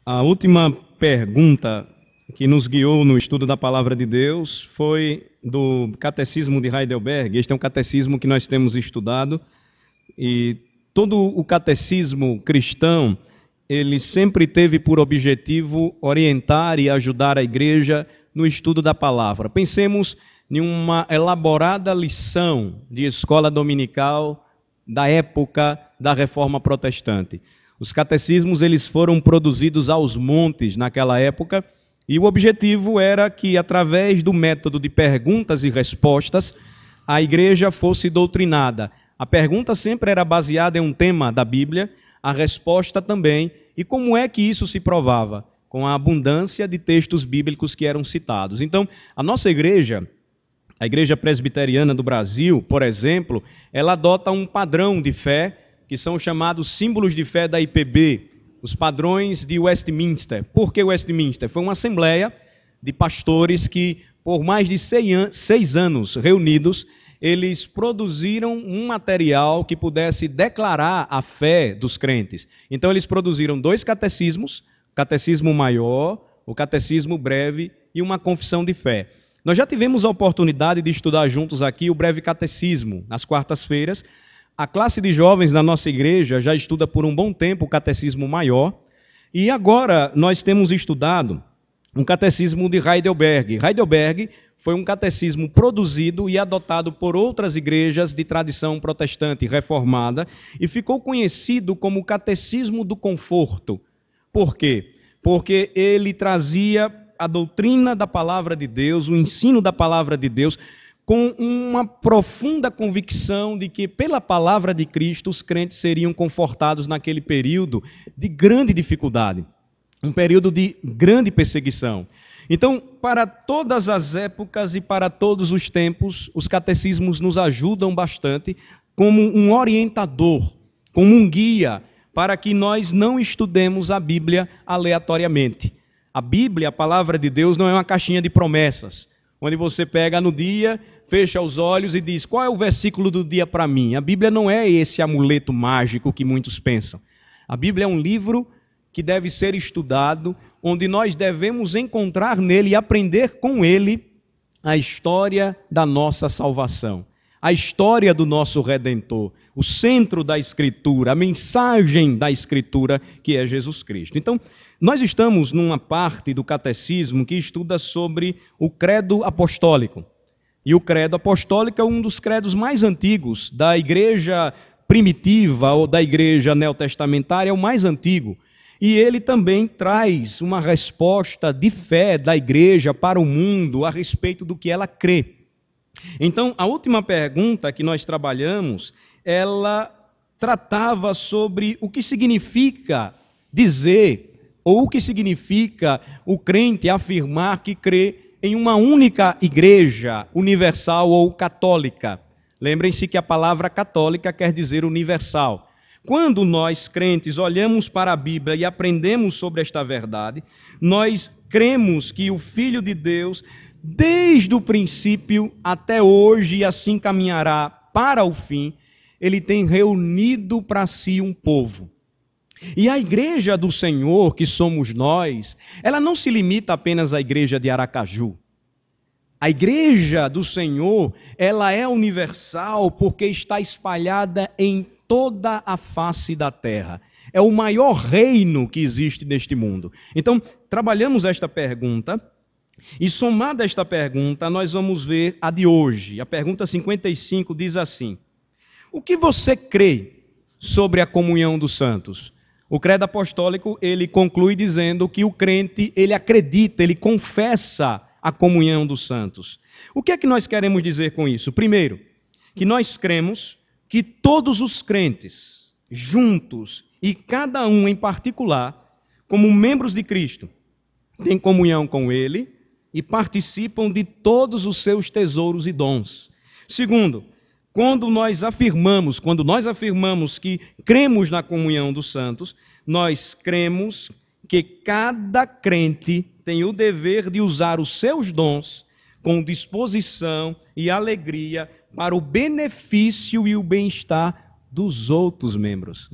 A última pergunta que nos guiou no estudo da Palavra de Deus foi do Catecismo de Heidelberg. Este é um catecismo que nós temos estudado e todo o catecismo cristão, ele sempre teve por objetivo orientar e ajudar a igreja no estudo da palavra. Pensemos em uma elaborada lição de escola dominical da época da Reforma Protestante. Os catecismos eles foram produzidos aos montes naquela época e o objetivo era que, através do método de perguntas e respostas, a igreja fosse doutrinada. A pergunta sempre era baseada em um tema da Bíblia, a resposta também. E como é que isso se provava? Com a abundância de textos bíblicos que eram citados. Então, a nossa igreja, a Igreja Presbiteriana do Brasil, por exemplo, ela adota um padrão de fé, que são os chamados símbolos de fé da IPB, os padrões de Westminster. Por que Westminster? Foi uma assembleia de pastores que, por mais de 6 anos reunidos, eles produziram um material que pudesse declarar a fé dos crentes. Então, eles produziram 2 catecismos, o catecismo maior, o catecismo breve e uma confissão de fé. Nós já tivemos a oportunidade de estudar juntos aqui o breve catecismo, nas quartas-feiras. A classe de jovens da nossa igreja já estuda por um bom tempo o catecismo maior. E agora nós temos estudado um catecismo de Heidelberg. Heidelberg foi um catecismo produzido e adotado por outras igrejas de tradição protestante reformada e ficou conhecido como o catecismo do conforto. Por quê? Porque ele trazia a doutrina da palavra de Deus, o ensino da palavra de Deus, com uma profunda convicção de que, pela palavra de Cristo, os crentes seriam confortados naquele período de grande dificuldade, um período de grande perseguição. Então, para todas as épocas e para todos os tempos, os catecismos nos ajudam bastante como um orientador, como um guia, para que nós não estudemos a Bíblia aleatoriamente. A Bíblia, a palavra de Deus, não é uma caixinha de promessas, onde você pega no dia, fecha os olhos e diz, qual é o versículo do dia para mim? A Bíblia não é esse amuleto mágico que muitos pensam. A Bíblia é um livro que deve ser estudado, onde nós devemos encontrar nele e aprender com ele a história da nossa salvação, a história do nosso Redentor, o centro da Escritura, a mensagem da Escritura, que é Jesus Cristo. Então, nós estamos numa parte do catecismo que estuda sobre o credo apostólico. E o credo apostólico é um dos credos mais antigos da igreja primitiva ou da igreja neotestamentária, é o mais antigo. E ele também traz uma resposta de fé da igreja para o mundo a respeito do que ela crê. Então, a última pergunta que nós trabalhamos, ela tratava sobre o que significa dizer, ou o que significa o crente afirmar que crê em uma única igreja universal ou católica. Lembrem-se que a palavra católica quer dizer universal. Quando nós, crentes, olhamos para a Bíblia e aprendemos sobre esta verdade, nós cremos que o Filho de Deus, desde o princípio até hoje, e assim caminhará para o fim, ele tem reunido para si um povo. E a igreja do Senhor, que somos nós, ela não se limita apenas à igreja de Aracaju. A igreja do Senhor, ela é universal porque está espalhada em toda a face da terra. É o maior reino que existe neste mundo. Então, trabalhamos esta pergunta e, somada esta pergunta, nós vamos ver a de hoje. A pergunta 55 diz assim: o que você crê sobre a comunhão dos santos? O credo apostólico, ele conclui dizendo que o crente, ele acredita, ele confessa a comunhão dos santos. O que é que nós queremos dizer com isso? Primeiro, que nós cremos que todos os crentes, juntos, e cada um em particular, como membros de Cristo, têm comunhão com ele e participam de todos os seus tesouros e dons. Segundo, quando nós afirmamos que cremos na comunhão dos santos, nós cremos que cada crente tem o dever de usar os seus dons com disposição e alegria para o benefício e o bem-estar dos outros membros.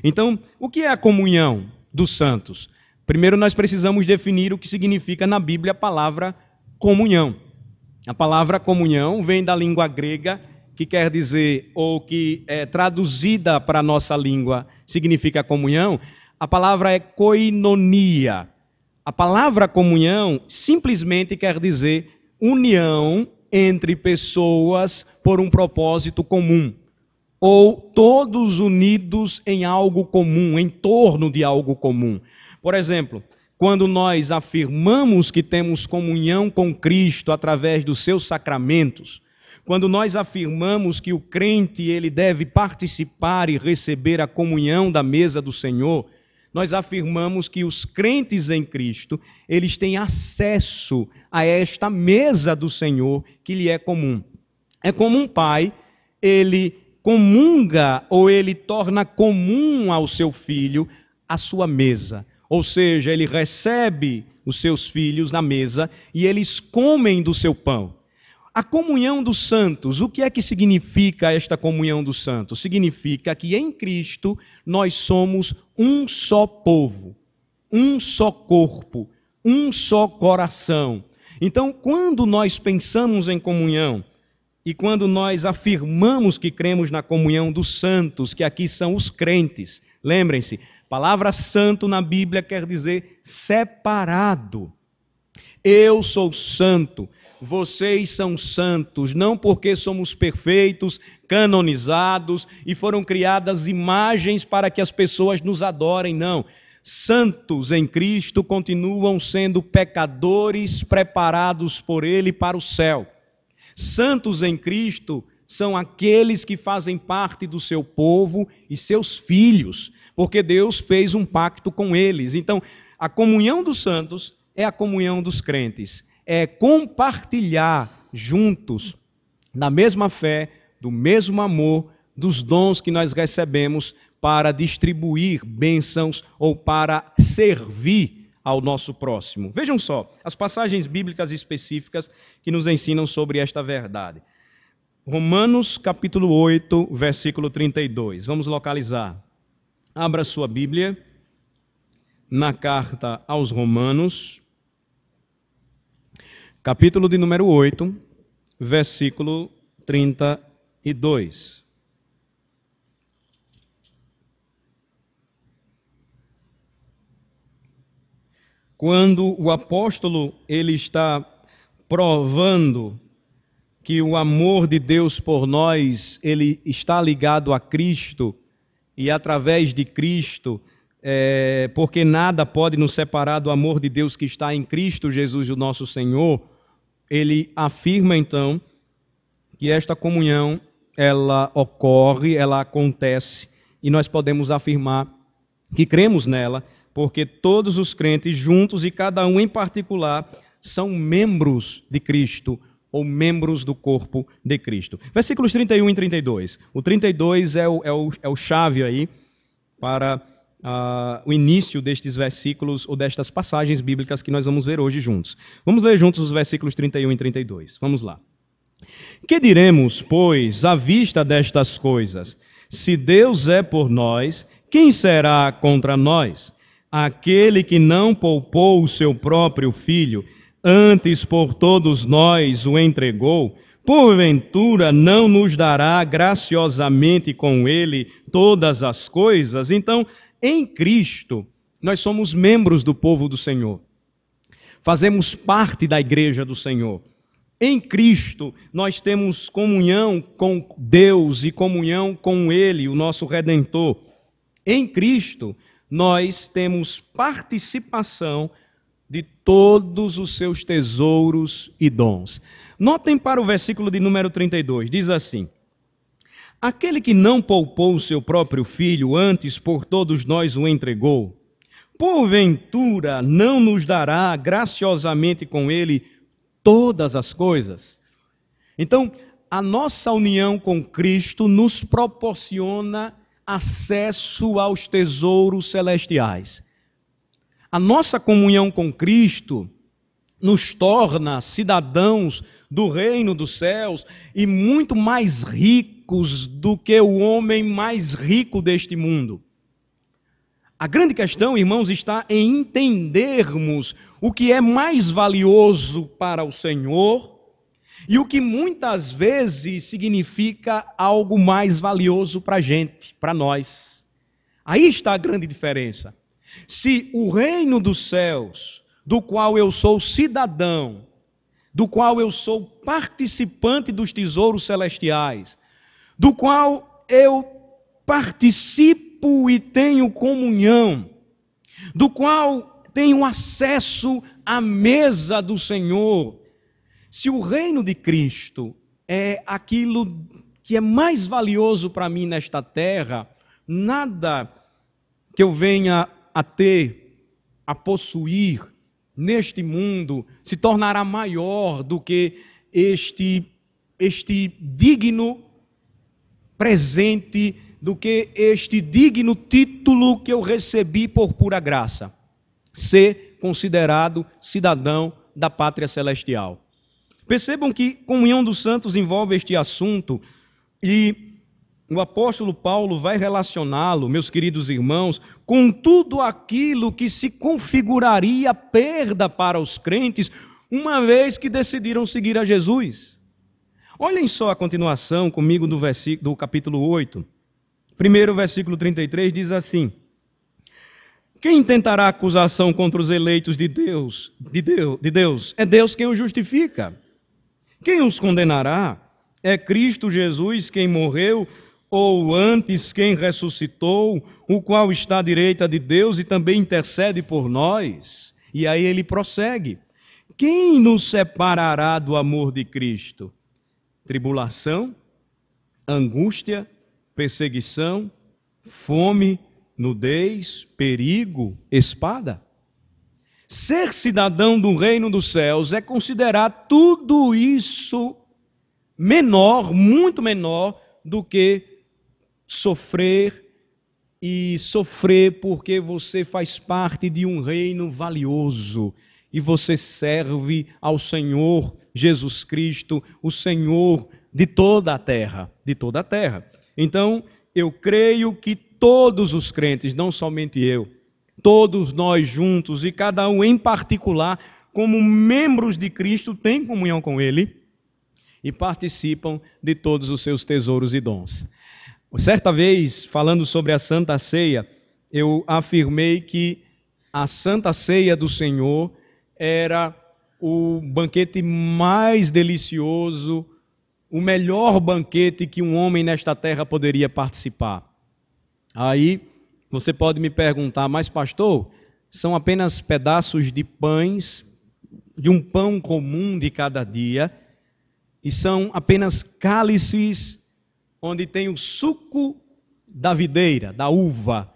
Então, o que é a comunhão? dos santos? Primeiro nós precisamos definir o que significa na Bíblia a palavra comunhão. A palavra comunhão vem da língua grega, que quer dizer, ou que é traduzida para a nossa língua, significa comunhão. A palavra é koinonia. A palavra comunhão simplesmente quer dizer união entre pessoas por um propósito comum, ou todos unidos em algo comum, em torno de algo comum. Por exemplo, quando nós afirmamos que temos comunhão com Cristo através dos seus sacramentos, quando nós afirmamos que o crente ele deve participar e receber a comunhão da mesa do Senhor, nós afirmamos que os crentes em Cristo, eles têm acesso a esta mesa do Senhor que lhe é comum. É como um pai, ele comunga ou ele torna comum ao seu filho a sua mesa. Ou seja, ele recebe os seus filhos na mesa e eles comem do seu pão. A comunhão dos santos, o que é que significa esta comunhão dos santos? Significa que em Cristo nós somos um só povo, um só corpo, um só coração. Então, quando nós pensamos em comunhão e quando nós afirmamos que cremos na comunhão dos santos, que aqui são os crentes, lembrem-se, a palavra santo na Bíblia quer dizer separado. Eu sou santo. Vocês são santos, não porque somos perfeitos, canonizados e foram criadas imagens para que as pessoas nos adorem, não. Santos em Cristo continuam sendo pecadores preparados por Ele para o céu. Santos em Cristo são aqueles que fazem parte do seu povo e seus filhos, porque Deus fez um pacto com eles. Então, a comunhão dos santos é a comunhão dos crentes. É compartilhar juntos, na mesma fé, do mesmo amor, dos dons que nós recebemos para distribuir bênçãos ou para servir ao nosso próximo. Vejam só, as passagens bíblicas específicas que nos ensinam sobre esta verdade. Romanos capítulo 8, versículo 32. Vamos localizar. Abra sua Bíblia na carta aos Romanos, capítulo de número 8, versículo 32. Quando o apóstolo ele está provando que o amor de Deus por nós, ele está ligado a Cristo, e através de Cristo, porque nada pode nos separar do amor de Deus que está em Cristo Jesus, o nosso Senhor, ele afirma então que esta comunhão, ela ocorre, ela acontece, e nós podemos afirmar que cremos nela, porque todos os crentes juntos e cada um em particular são membros de Cristo, ou membros do corpo de Cristo. Versículos 31 e 32. O 32 é o chave aí para o início destes versículos ou destas passagens bíblicas que nós vamos ver hoje juntos. Vamos ler juntos os versículos 31 e 32. Vamos lá. Que diremos, pois, à vista destas coisas? Se Deus é por nós, quem será contra nós? Aquele que não poupou o seu próprio filho, antes por todos nós o entregou, porventura não nos dará graciosamente com ele todas as coisas? Então, em Cristo, nós somos membros do povo do Senhor. Fazemos parte da igreja do Senhor. Em Cristo, nós temos comunhão com Deus e comunhão com Ele, o nosso Redentor. Em Cristo, nós temos participação de todos os seus tesouros e dons. Notem para o versículo de número 32, diz assim: aquele que não poupou o seu próprio filho, antes por todos nós o entregou, porventura não nos dará graciosamente com ele todas as coisas? Então, a nossa união com Cristo nos proporciona acesso aos tesouros celestiais. A nossa comunhão com Cristo nos torna cidadãos do reino dos céus e muito mais ricos do que o homem mais rico deste mundo. A grande questão, irmãos, está em entendermos o que é mais valioso para o Senhor e o que muitas vezes significa algo mais valioso para a gente, para nós. Aí está a grande diferença. Se o reino dos céus, do qual eu sou cidadão, do qual eu sou participante dos tesouros celestiais, do qual eu participo e tenho comunhão, do qual tenho acesso à mesa do Senhor, se o reino de Cristo é aquilo que é mais valioso para mim nesta terra, nada que eu venha a ter, a possuir neste mundo, se tornará maior do que este digno presente, do que este digno título que eu recebi por pura graça, ser considerado cidadão da pátria celestial. Percebam que comunhão dos santos envolve este assunto e o apóstolo Paulo vai relacioná-lo, meus queridos irmãos, com tudo aquilo que se configuraria perda para os crentes, uma vez que decidiram seguir a Jesus. Olhem só a continuação comigo do capítulo 8. Primeiro versículo 33 diz assim: quem tentará acusação contra os eleitos de Deus? É Deus quem os justifica. Quem os condenará? É Cristo Jesus quem morreu, ou antes quem ressuscitou, o qual está à direita de Deus e também intercede por nós. E aí ele prossegue: quem nos separará do amor de Cristo? Tribulação, angústia, perseguição, fome, nudez, perigo, espada. Ser cidadão do reino dos céus é considerar tudo isso menor, muito menor do que sofrer porque você faz parte de um reino valioso e você serve ao Senhor Jesus Cristo, o Senhor de toda a terra, de toda a terra. Então, eu creio que todos os crentes, não somente eu, todos nós juntos e cada um em particular, como membros de Cristo, têm comunhão com Ele e participam de todos os seus tesouros e dons. Certa vez, falando sobre a Santa Ceia, eu afirmei que a Santa Ceia do Senhor era o banquete mais delicioso, o melhor banquete que um homem nesta terra poderia participar. Aí você pode me perguntar, mas pastor, são apenas pedaços de pães, de um pão comum de cada dia, e são apenas cálices onde tem o suco da videira, da uva.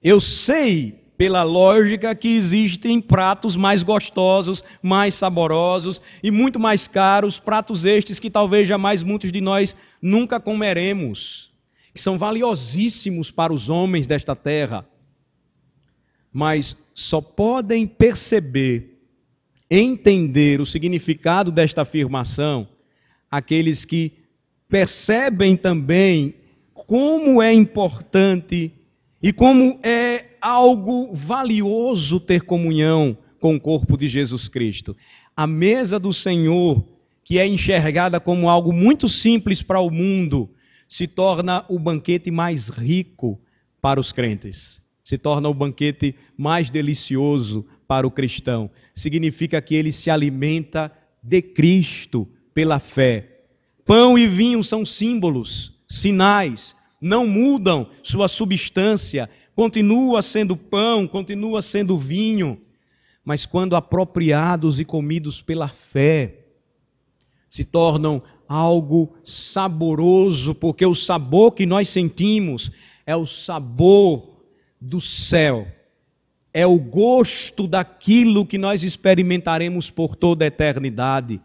Eu sei, pela lógica, que existem pratos mais gostosos, mais saborosos e muito mais caros, pratos estes que talvez jamais muitos de nós nunca comeremos, que são valiosíssimos para os homens desta terra, mas só podem perceber, entender o significado desta afirmação aqueles que percebem também como é importante e como é algo valioso ter comunhão com o corpo de Jesus Cristo. A mesa do Senhor, que é enxergada como algo muito simples para o mundo, se torna o banquete mais rico para os crentes. Se torna o banquete mais delicioso para o cristão. Significa que ele se alimenta de Cristo pela fé. Pão e vinho são símbolos, sinais, não mudam sua substância, continua sendo pão, continua sendo vinho, mas quando apropriados e comidos pela fé, se tornam algo saboroso, porque o sabor que nós sentimos é o sabor do céu, é o gosto daquilo que nós experimentaremos por toda a eternidade.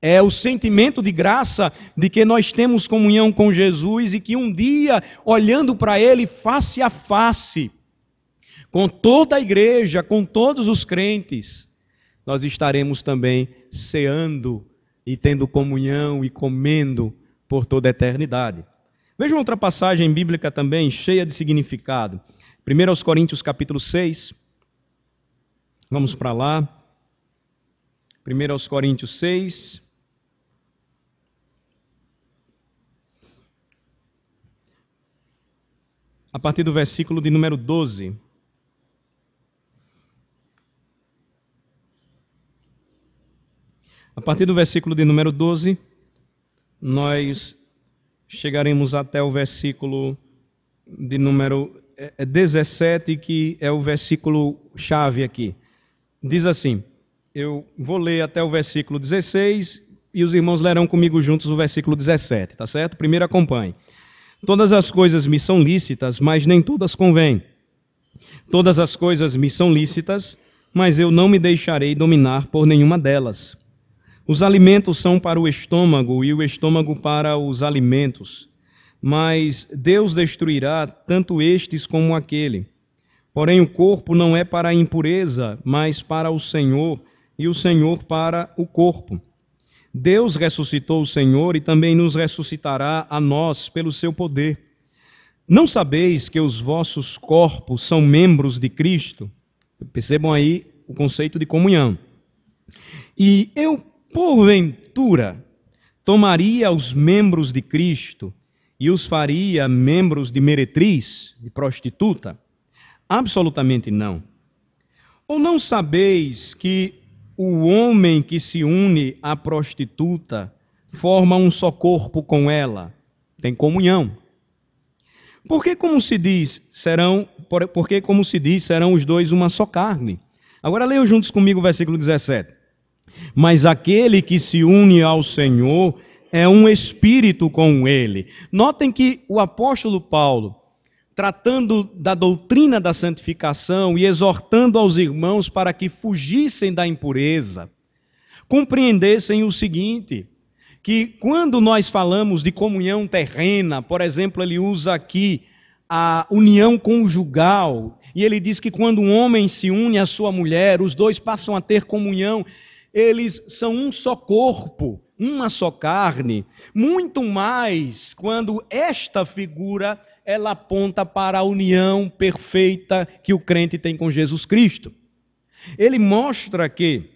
É o sentimento de graça de que nós temos comunhão com Jesus e que um dia, olhando para Ele face a face, com toda a igreja, com todos os crentes, nós estaremos também ceando e tendo comunhão e comendo por toda a eternidade. Veja outra passagem bíblica também cheia de significado. 1 Coríntios capítulo 6. Vamos para lá. 1 Coríntios 6. A partir do versículo de número 12. A partir do versículo de número 12, nós chegaremos até o versículo de número 17, que é o versículo chave aqui. Diz assim, eu vou ler até o versículo 16 e os irmãos lerão comigo juntos o versículo 17, tá certo? Primeiro acompanhe. Todas as coisas me são lícitas, mas nem todas convêm. Todas as coisas me são lícitas, mas eu não me deixarei dominar por nenhuma delas. Os alimentos são para o estômago e o estômago para os alimentos, mas Deus destruirá tanto estes como aquele. Porém, o corpo não é para a impureza, mas para o Senhor, e o Senhor para o corpo. Deus ressuscitou o Senhor e também nos ressuscitará a nós pelo seu poder. Não sabeis que os vossos corpos são membros de Cristo? Percebam aí o conceito de comunhão. E eu, porventura, tomaria os membros de Cristo e os faria membros de meretriz, de prostituta? Absolutamente não. Ou não sabeis que o homem que se une à prostituta forma um só corpo com ela? Tem comunhão. Porque como se diz, serão os dois uma só carne. Agora leiam juntos comigo o versículo 17. Mas aquele que se une ao Senhor é um espírito com ele. Notem que o apóstolo Paulo, tratando da doutrina da santificação e exortando aos irmãos para que fugissem da impureza, compreendessem o seguinte, que quando nós falamos de comunhão terrena, por exemplo, ele usa aqui a união conjugal, e ele diz que quando um homem se une à sua mulher, os dois passam a ter comunhão, eles são um só corpo, uma só carne. Muito mais quando esta figura ela aponta para a união perfeita que o crente tem com Jesus Cristo. Ele mostra que,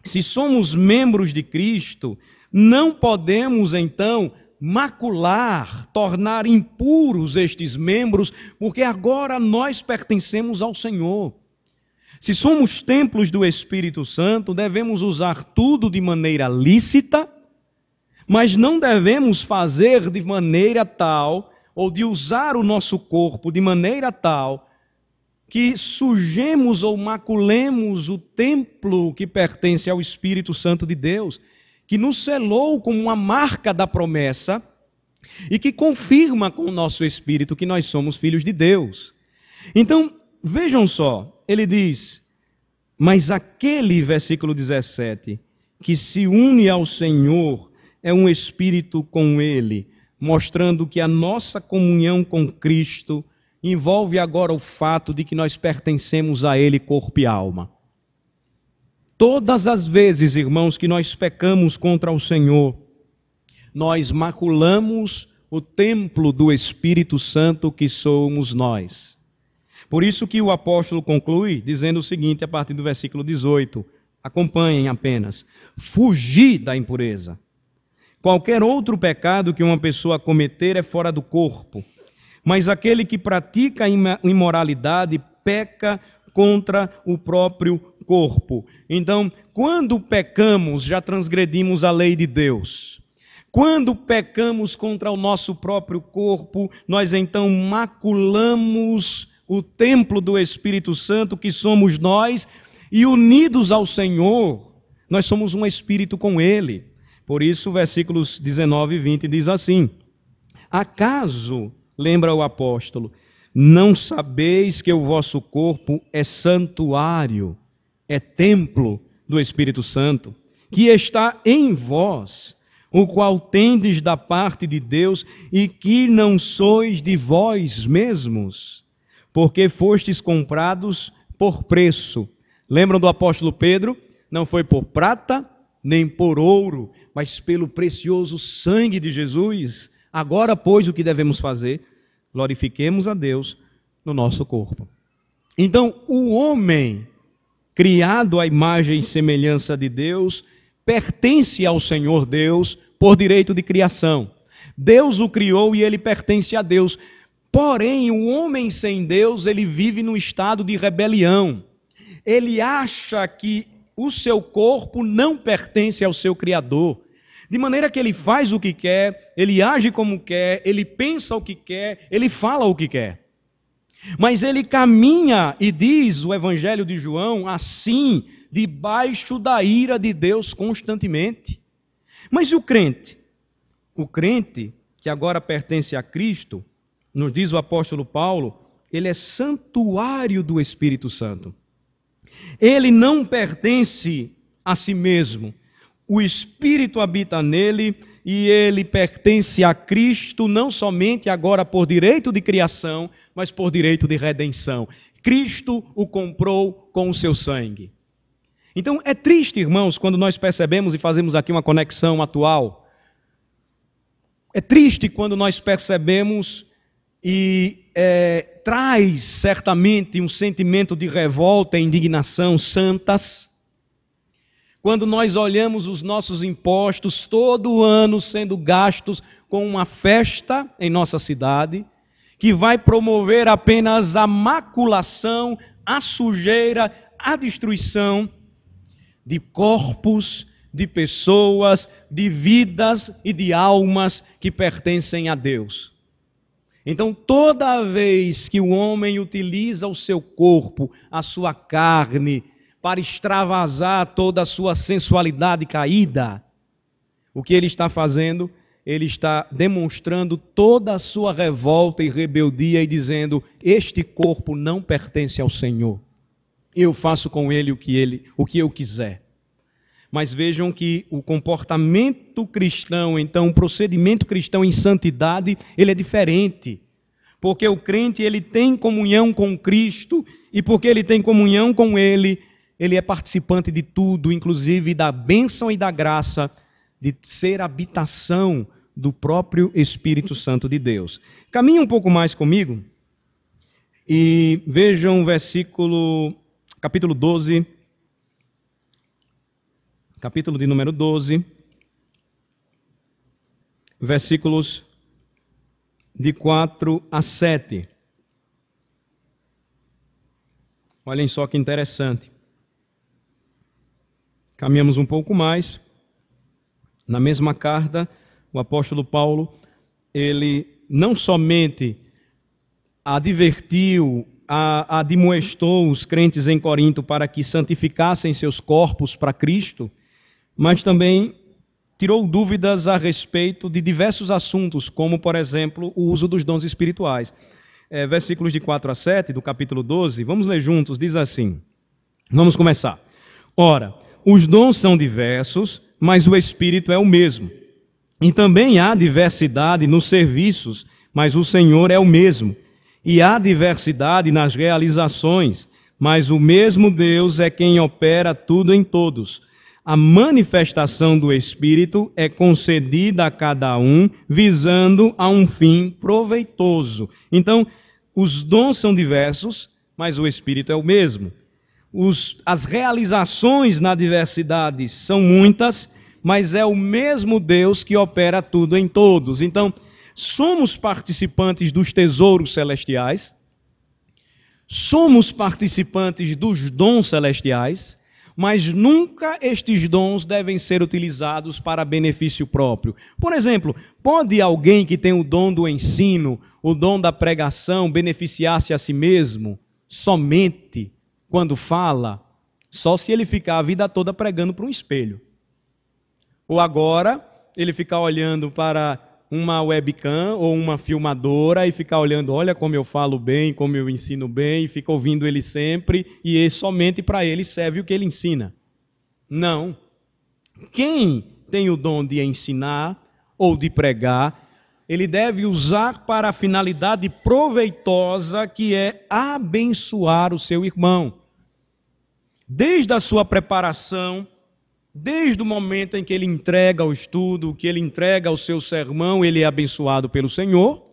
se somos membros de Cristo, não podemos então macular, tornar impuros estes membros, porque agora nós pertencemos ao Senhor. Se somos templos do Espírito Santo, devemos usar tudo de maneira lícita, mas não devemos fazer de maneira tal, ou de usar o nosso corpo de maneira tal, que sujemos ou maculemos o templo que pertence ao Espírito Santo de Deus, que nos selou como uma marca da promessa e que confirma com o nosso espírito que nós somos filhos de Deus. Então, vejam só, ele diz, mas aquele, versículo 17, que se une ao Senhor é um espírito com ele, mostrando que a nossa comunhão com Cristo envolve agora o fato de que nós pertencemos a ele corpo e alma. Todas as vezes, irmãos, que nós pecamos contra o Senhor, nós maculamos o templo do Espírito Santo que somos nós. Por isso que o apóstolo conclui dizendo o seguinte a partir do versículo 18, acompanhem apenas, fugir da impureza. Qualquer outro pecado que uma pessoa cometer é fora do corpo, mas aquele que pratica a imoralidade peca contra o próprio corpo. Então, quando pecamos, já transgredimos a lei de Deus. Quando pecamos contra o nosso próprio corpo, nós então maculamos o templo do Espírito Santo, que somos nós, e unidos ao Senhor, nós somos um espírito com Ele. Por isso, versículos 19 e 20 diz assim, acaso, lembra o apóstolo, não sabeis que o vosso corpo é santuário, é templo do Espírito Santo, que está em vós, o qual tendes da parte de Deus e que não sois de vós mesmos, porque fostes comprados por preço. Lembram do apóstolo Pedro? Não foi por prata nem por ouro, mas pelo precioso sangue de Jesus. Agora, pois, o que devemos fazer? Glorifiquemos a Deus no nosso corpo. Então, o homem, criado à imagem e semelhança de Deus, pertence ao Senhor Deus por direito de criação. Deus o criou e ele pertence a Deus. Porém, o homem sem Deus, ele vive num estado de rebelião. Ele acha que o seu corpo não pertence ao seu Criador. De maneira que ele faz o que quer, ele age como quer, ele pensa o que quer, ele fala o que quer. Mas ele caminha, e diz o Evangelho de João, assim, debaixo da ira de Deus constantemente. Mas e o crente? O crente, que agora pertence a Cristo, nos diz o apóstolo Paulo, ele é santuário do Espírito Santo. Ele não pertence a si mesmo. O Espírito habita nele e ele pertence a Cristo não somente agora por direito de criação, mas por direito de redenção. Cristo o comprou com o seu sangue. Então é triste, irmãos, quando nós percebemos e fazemos aqui uma conexão atual. É triste quando nós percebemos e traz certamente um sentimento de revolta e indignação santas, quando nós olhamos os nossos impostos todo ano sendo gastos com uma festa em nossa cidade, que vai promover apenas a maculação, a sujeira, a destruição de corpos, de pessoas, de vidas e de almas que pertencem a Deus. Então, toda vez que o homem utiliza o seu corpo, a sua carne, para extravasar toda a sua sensualidade caída, o que ele está fazendo? Ele está demonstrando toda a sua revolta e rebeldia e dizendo: este corpo não pertence ao Senhor. Eu faço com ele o que eu quiser. Mas vejam que o comportamento cristão, então o procedimento cristão em santidade, ele é diferente. Porque o crente, ele tem comunhão com Cristo, e porque ele tem comunhão com ele é participante de tudo, inclusive da bênção e da graça de ser habitação do próprio Espírito Santo de Deus. Caminhe um pouco mais comigo e vejam o capítulo 12, capítulo de número 12, versículos de 4 a 7. Olhem só que interessante. Caminhamos um pouco mais. Na mesma carta, o apóstolo Paulo, ele não somente advertiu, admoestou os crentes em Corinto para que santificassem seus corpos para Cristo, mas também tirou dúvidas a respeito de diversos assuntos, como, por exemplo, o uso dos dons espirituais. Versículos de 4 a 7 do capítulo 12, vamos ler juntos, diz assim. Vamos começar. Ora, os dons são diversos, mas o Espírito é o mesmo. E também há diversidade nos serviços, mas o Senhor é o mesmo. E há diversidade nas realizações, mas o mesmo Deus é quem opera tudo em todos. A manifestação do Espírito é concedida a cada um, visando a um fim proveitoso. Então, os dons são diversos, mas o Espírito é o mesmo. As realizações na diversidade são muitas, mas é o mesmo Deus que opera tudo em todos. Então, somos participantes dos tesouros celestiais, somos participantes dos dons celestiais, mas nunca estes dons devem ser utilizados para benefício próprio. Por exemplo, pode alguém que tem o dom do ensino, o dom da pregação, beneficiar-se a si mesmo somente quando fala? Só se ele ficar a vida toda pregando para um espelho. Ou agora, ele ficar olhando para uma webcam ou uma filmadora e ficar olhando, olha como eu falo bem, como eu ensino bem, e fica ouvindo ele sempre, e somente para ele serve o que ele ensina. Não. Quem tem o dom de ensinar ou de pregar, ele deve usar para a finalidade proveitosa, que é abençoar o seu irmão. Desde a sua preparação, desde o momento em que ele entrega o estudo, que ele entrega o seu sermão, ele é abençoado pelo Senhor.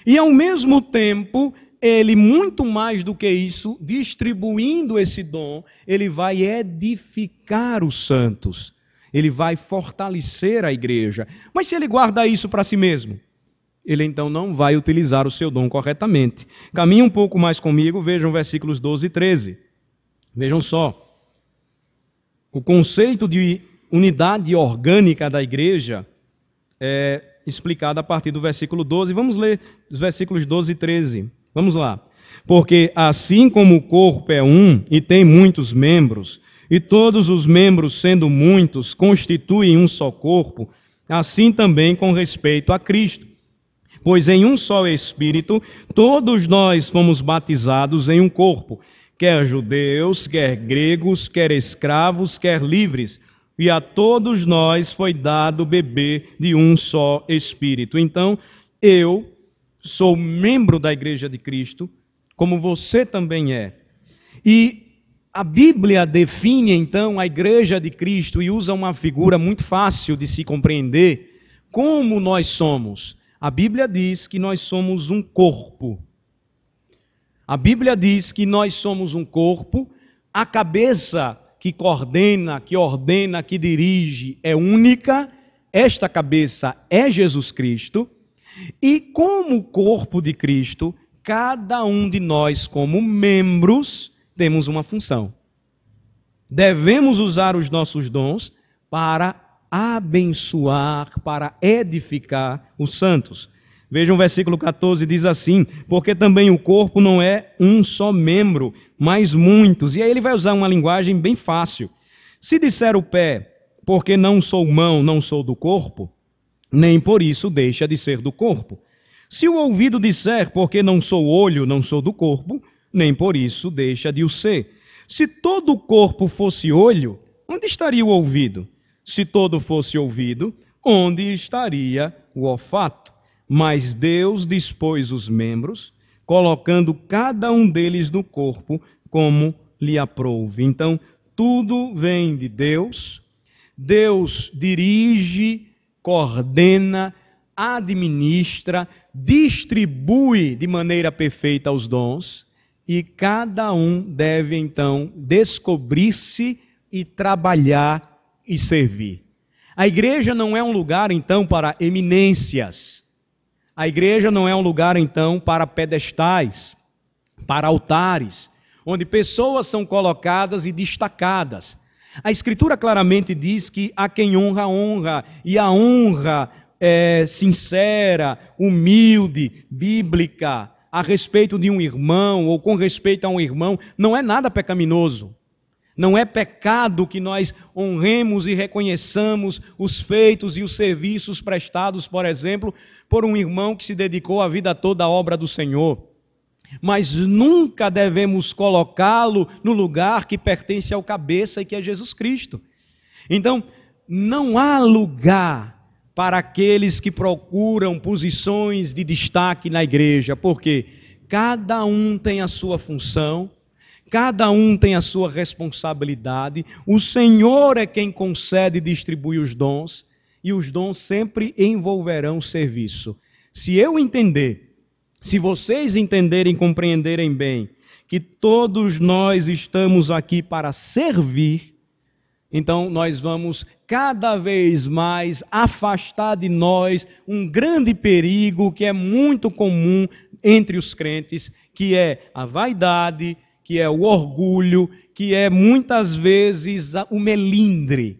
E ao mesmo tempo, ele, muito mais do que isso, distribuindo esse dom, ele vai edificar os santos. Ele vai fortalecer a igreja. Mas se ele guarda isso para si mesmo, ele então não vai utilizar o seu dom corretamente. Caminhe um pouco mais comigo, vejam versículos 12 e 13. Vejam só. O conceito de unidade orgânica da igreja é explicado a partir do versículo 12. Vamos ler os versículos 12 e 13. Vamos lá. Porque assim como o corpo é um e tem muitos membros, e todos os membros, sendo muitos, constituem um só corpo, assim também com respeito a Cristo. Pois em um só Espírito, todos nós fomos batizados em um corpo, quer judeus, quer gregos, quer escravos, quer livres, e a todos nós foi dado beber de um só Espírito. Então, eu sou membro da Igreja de Cristo, como você também é. E a Bíblia define, então, a Igreja de Cristo e usa uma figura muito fácil de se compreender como nós somos. A Bíblia diz que nós somos um corpo. A Bíblia diz que nós somos um corpo, a cabeça que coordena, que ordena, que dirige é única, esta cabeça é Jesus Cristo, e como corpo de Cristo, cada um de nós, como membros, temos uma função. Devemos usar os nossos dons para abençoar, para edificar os santos. Vejam o versículo 14, diz assim: porque também o corpo não é um só membro, mas muitos. E aí ele vai usar uma linguagem bem fácil. Se disser o pé, porque não sou mão, não sou do corpo, nem por isso deixa de ser do corpo. Se o ouvido disser, porque não sou olho, não sou do corpo, nem por isso deixa de o ser. Se todo o corpo fosse olho, onde estaria o ouvido? Se todo fosse ouvido, onde estaria o olfato? Mas Deus dispôs os membros, colocando cada um deles no corpo como lhe aprouve. Então, tudo vem de Deus. Deus dirige, coordena, administra, distribui de maneira perfeita os dons, e cada um deve, então, descobrir-se e trabalhar e servir. A igreja não é um lugar, então, para eminências. A igreja não é um lugar, então, para pedestais, para altares, onde pessoas são colocadas e destacadas. A Escritura claramente diz que a quem honra, honra, e a honra é sincera, humilde, bíblica, a respeito de um irmão, ou com respeito a um irmão, não é nada pecaminoso. Não é pecado que nós honremos e reconheçamos os feitos e os serviços prestados, por exemplo, por um irmão que se dedicou a vida toda à obra do Senhor. Mas nunca devemos colocá-lo no lugar que pertence ao cabeça e que é Jesus Cristo. Então, não há lugar para aqueles que procuram posições de destaque na igreja, porque cada um tem a sua função, cada um tem a sua responsabilidade, o Senhor é quem concede e distribui os dons, e os dons sempre envolverão serviço. Se eu entender, se vocês entenderem e compreenderem bem, que todos nós estamos aqui para servir, então nós vamos cada vez mais afastar de nós um grande perigo que é muito comum entre os crentes, que é a vaidade, que é o orgulho, que é muitas vezes o melindre.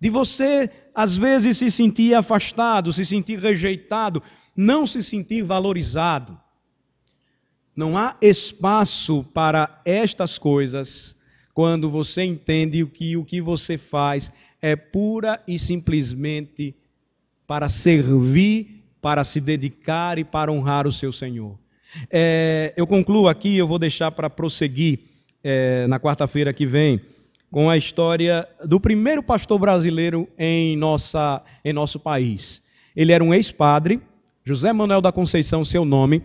De você, às vezes, se sentir afastado, se sentir rejeitado, não se sentir valorizado. Não há espaço para estas coisas quando você entende que o que você faz é pura e simplesmente para servir, para se dedicar e para honrar o seu Senhor. Eu concluo aqui, eu vou deixar para prosseguir na quarta-feira que vem, com a história do primeiro pastor brasileiro em nosso país. Ele era um ex-padre, José Manuel da Conceição, seu nome.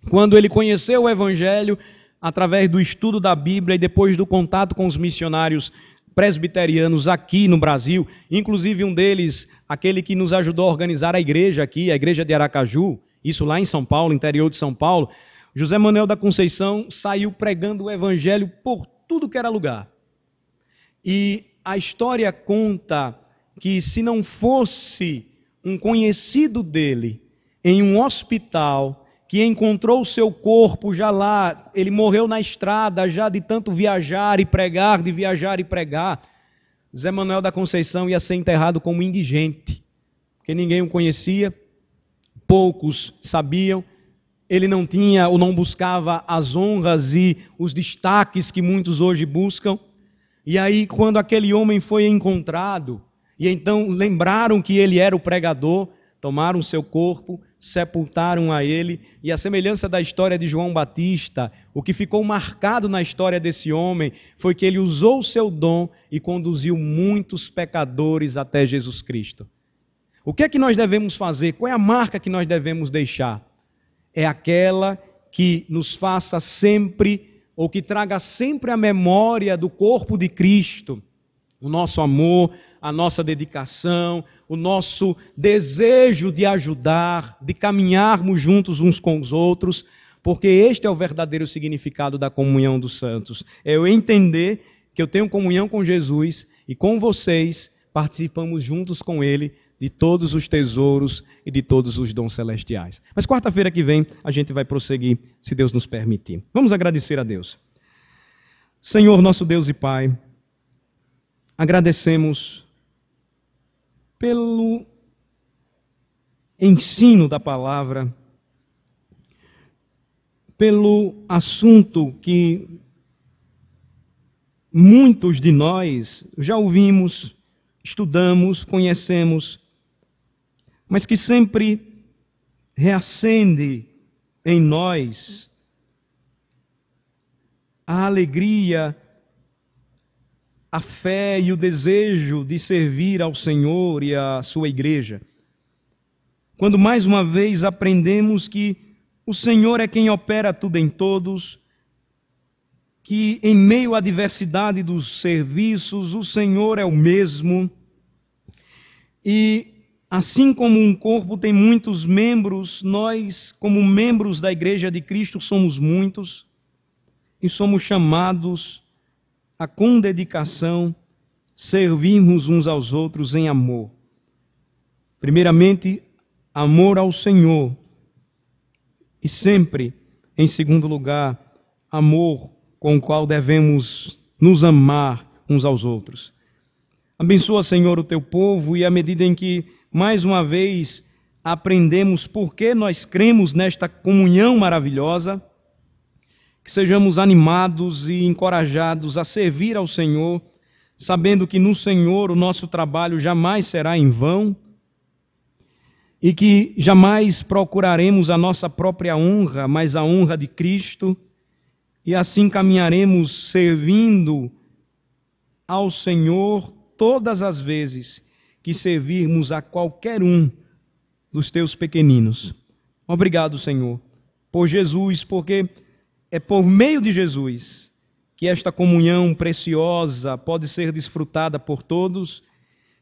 Quando ele conheceu o Evangelho, através do estudo da Bíblia e depois do contato com os missionários presbiterianos aqui no Brasil, inclusive um deles, aquele que nos ajudou a organizar a igreja aqui, a igreja de Aracaju, isso lá em São Paulo, interior de São Paulo, José Manuel da Conceição saiu pregando o evangelho por tudo que era lugar. E a história conta que, se não fosse um conhecido dele em um hospital que encontrou o seu corpo já lá, ele morreu na estrada já de tanto viajar e pregar, de viajar e pregar, Zé Manuel da Conceição ia ser enterrado como indigente, porque ninguém o conhecia, poucos sabiam, ele não tinha ou não buscava as honras e os destaques que muitos hoje buscam. E aí, quando aquele homem foi encontrado, e então lembraram que ele era o pregador, tomaram seu corpo, sepultaram a ele, e a semelhança da história de João Batista, o que ficou marcado na história desse homem foi que ele usou o seu dom e conduziu muitos pecadores até Jesus Cristo. O que é que nós devemos fazer? Qual é a marca que nós devemos deixar? É aquela que nos faça sempre, ou que traga sempre a memória do corpo de Cristo, o nosso amor, a nossa dedicação, o nosso desejo de ajudar, de caminharmos juntos uns com os outros, porque este é o verdadeiro significado da comunhão dos santos. É eu entender que eu tenho comunhão com Jesus e com vocês participamos juntos com Ele de todos os tesouros e de todos os dons celestiais. Mas quarta-feira que vem a gente vai prosseguir, se Deus nos permitir. Vamos agradecer a Deus. Senhor, nosso Deus e Pai, agradecemos pelo ensino da palavra, pelo assunto que muitos de nós já ouvimos, estudamos, conhecemos, mas que sempre reacende em nós a alegria, a fé e o desejo de servir ao Senhor e à sua igreja. Quando mais uma vez aprendemos que o Senhor é quem opera tudo em todos, que em meio à diversidade dos serviços, o Senhor é o mesmo, e assim como um corpo tem muitos membros, nós, como membros da Igreja de Cristo, somos muitos e somos chamados a, com dedicação, servirmos uns aos outros em amor. Primeiramente, amor ao Senhor e sempre, em segundo lugar, amor com o qual devemos nos amar uns aos outros. Abençoa, Senhor, o teu povo, e à medida em que, mais uma vez, aprendemos por que nós cremos nesta comunhão maravilhosa, que sejamos animados e encorajados a servir ao Senhor, sabendo que no Senhor o nosso trabalho jamais será em vão, e que jamais procuraremos a nossa própria honra, mas a honra de Cristo, e assim caminharemos servindo ao Senhor todas as vezes que servirmos a qualquer um dos teus pequeninos. Obrigado, Senhor, por Jesus, porque é por meio de Jesus que esta comunhão preciosa pode ser desfrutada por todos,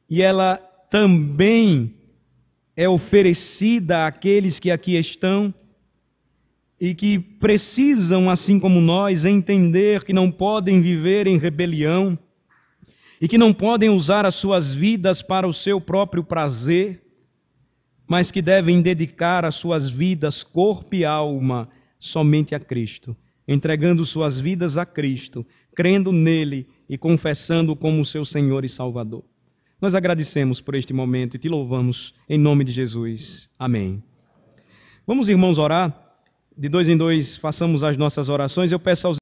e ela também é oferecida àqueles que aqui estão e que precisam, assim como nós, entender que não podem viver em rebelião e que não podem usar as suas vidas para o seu próprio prazer, mas que devem dedicar as suas vidas, corpo e alma, somente a Cristo, entregando suas vidas a Cristo, crendo nele e confessando-o como seu Senhor e Salvador. Nós agradecemos por este momento e te louvamos em nome de Jesus. Amém. Vamos, irmãos, orar. De dois em dois, façamos as nossas orações. Eu peço aos